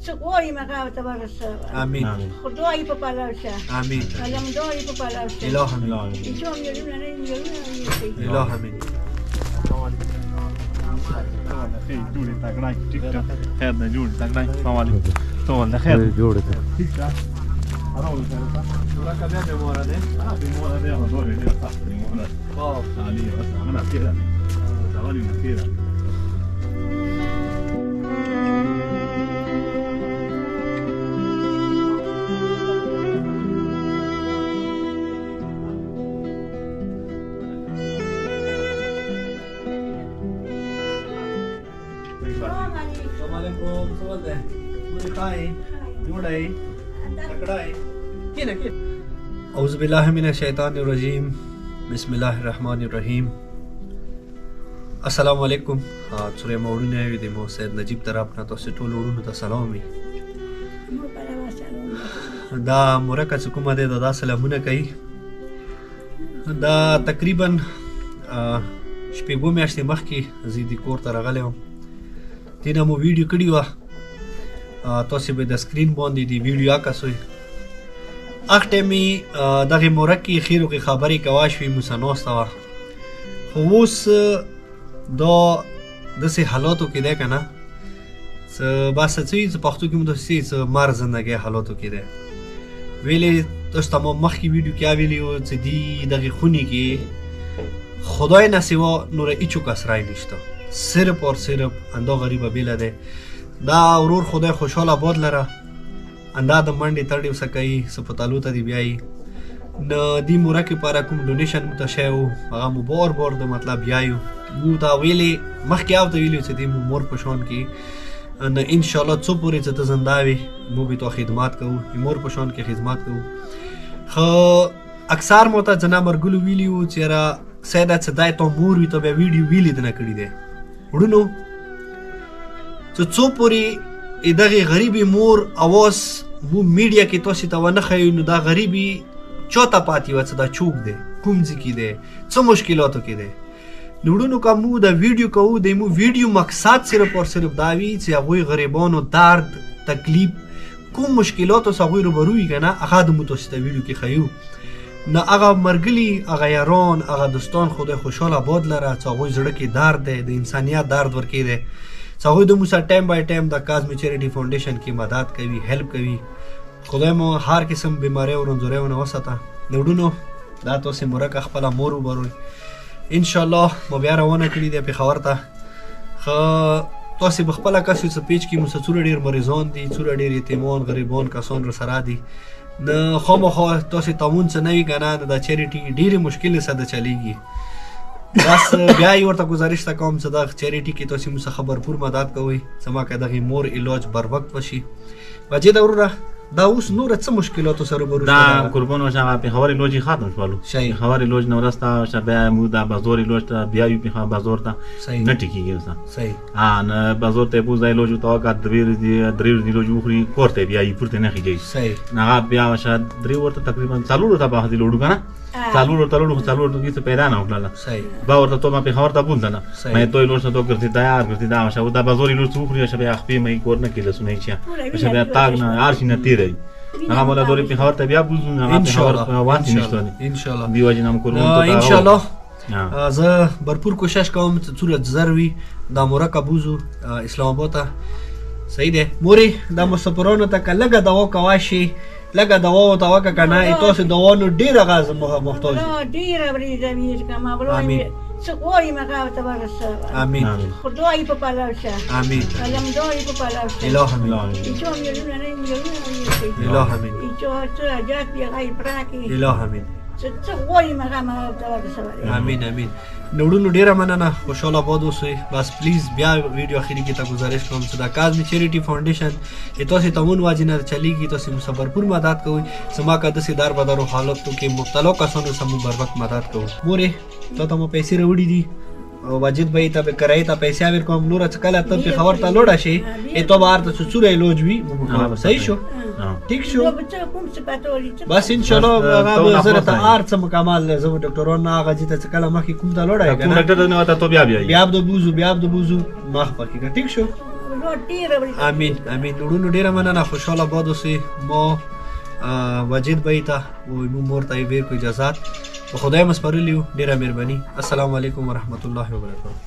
سقوي مقاوة برس آمين خدوي ببالوشة آمين كلام دوي ببالوشة إله آمين يجوم يلونا إله آمين خیر جوړې تګړای ټیک ده خیر نه جوړ تګړای سلام علیکم ټول نه خیر جوړ ته ټیک ده راو ته ورا کبه به مورا ده به مورا ده هغه دوه دې تاسو دې مورا او علي بس انا كده زوالي كده أعوذ بالله من الشیطان الرجیم بسم الله الرحمن الرحیم السلام علیکم څوره موړونه وي د مو سید نجیب طرف نه تاسو ټول وړونو ته سلام وي دا مرکه چې کومه ده دا سلامونه کوي دا تقریبا شپږو میاشتې مخکې زه د کور ته راغلی وم دینه مو ویډیو کړې وه تاسو به د سکرین باندې د ویډیو عکس اخ ټیمې دغه مرکه خیرو کې خبرې کوا شوې مسنوسته وه خو اوس دا داسې حالاتو کې دی که نه څه بس څه وي څه پښتو کې مو داسې څه مر زندګۍ حالاتو کې دی ویلې تاسو ته ما مخکې ویډیو کې ویلي وو چې دې دغې خونې کې خدای نه سوا نور هیڅوک اسرای نشته صرف اور صرف اندا غریبه بیله دی دا ورور خدای خوشحال آباد لره اندا د منډې تړې وسه کوي سپتالو ته دې بیایي نه دې مرکې لپاره کوم ډونیشن مو ته شی و هغه مو بار بار د مطلب بیایو مو ته ویلې مخکې او ته ویلي چې دې مو مور په شان کې نه انشاءالله څو پورې چې ته زنده وي مو به تا خدمات کوو مور په شان کې خدمات کوو خو اکثر مو ته جنا مرګلو ویلي وو چې یاره سیده چې دای ته مور وي ته بیا ویډیو ویلې د نه کړي دی وړونو چې څو پورې دغه غریبي مور اواز مو میډیا کې تاسو ته ونه ښیو نو دا غریبي چاته پاتې وه چې دا چوک دی کوم ځای کې دی څه مشکلاتو کې دی نو وړونو که مو د ویډیو کوو د مو ویډیو مقصد صرف اور صرف دا وي چې هغوی غریبانو درد تکلیف کوم مشکلاتو سره هغوی روبرو وي که نه هغه د مو تاسو ته ویډیو کې ښیو نه هغه مرګلي هغه یاران هغه دوستان خدای خوشحال آباد لره چې هغوی زړه کې درد دی د انسانیت درد ورکې دی چې هغوی د مو سره ټایم بای ټایم د کاظمي چیریټي فاونډیشن کې مدد کوي هیلپ کوي خدای مو هر قسم بیماریو او رنځوریو نه وساته نو وړونو دا تاسې مرکه خپله مور وبروئ انشاءالله مو بیا روانه کړي دی پېښور ته ښه تاسې به خپله کس یو څه پیج کې مو څه څومره ډېر مریضان دي څومره ډېر یتیمان غریبان کسان راسره دي نه خامخا تاسې تمون څه نه وي که نه د دا چیریټي ډېرې مشکلې سره د چلیږي بس بیا یې ورته ګزارش ته کوم چې دغه چیریټي کې تاسې موږ څخه بھرپور مدد کوئ زما که دغې مور علاج بر وخت وشي واجده وروره دا اوس نوره څه مشکلاتو سره روبرو دا قربان وشم پېښور علاج یې ختم شولو پېښور علاج نه وروسته بیا موږ دا بازار علاج ته بیا یو پېښور بازار ته نه ټیکېږي اوس صحیح نه بازار ته یې بوځه علاج ورته وکړه درې ورځې علاج وخوري کور ته یې بیایي پورته نه خېږي صحیح نه هغه بیا شاید درې ورته تقریبا څلور ورته به هغه لوړو که نه څلور ورته لوړو خو څلور ورته هېڅ پیدا نه وکړله به ورته تو ما پېښور ته بوندله مې تو علاج ته تو ګرځېدا یار ګرځېدا هغه دا بازار علاج څه وخوري هغه بیا خپې مې کور نه کېده سونه یې چې بیا تاګ نه هر شي نه تېروي هغه مولا دورې پېښور ته بیا بوځو هغه پېښور وانسي نشته انشاءالله دې وجې نه م قربان انشاءالله زه بھرپور کوشش کوم چې څومره زر وي دا مرکه بوځو اسلام آباد ته صحیح دی مورې دا مسافرانو ته که لږه دوا کوای شي لږه دوا ورته وکړه که نه تاسو دوانو ډېر هغه محتاج ډېره بریدمیر کما آمین سقوي مقاوة برس آمين خدوي ببالوشة آمين كلام دوي ببالوشة إله آمين يجوم يلونا إله آمين يجوم تراجعت بغير براكي إله آمين سقوي مقاوة برس آمین آمین نوړونو ډیره مننه خوشحال آباد اوسئ بس پلیز بیا ویډیو اخري کې ته گزارش کوم چې دا کاظمي چیریټي فاونډیشن تاسې تمون واجب نه چلیږي تاسې مو سره بھرپور مدد کوئ زما که داسې دار بدارو حالاتو کې مبتلا کسانو سره مو بر وخت مدد کوو مورې تا ته مو پیسې راوړي دي او واجد به ته به کرایې ته پیسې ورکوم نوره چې کله ته پېښور ته لوړه شي ته به هلته څه څوره علاج وي صحیح شو ٹھیک شو بس انشاءالله هغه زه راته هر څه مکمل زه به ډاکټران نه هغه ځای ته چې کله مخکې کوم ته لوړی که نه ډاکټر ته نه وته تو بیا بیا به د بوځو مخ پکې که ټیک شو زور ډېره وړي. امين امين لورونو ډیره مننه خوشاله باد اوسئ ما وجید بای ته وایي موږ مور ته یې ډېر کو اجازات په خدای مو سپارلي یو ډېره مهرباني السلام علیکم ورحمت الله وبرکاته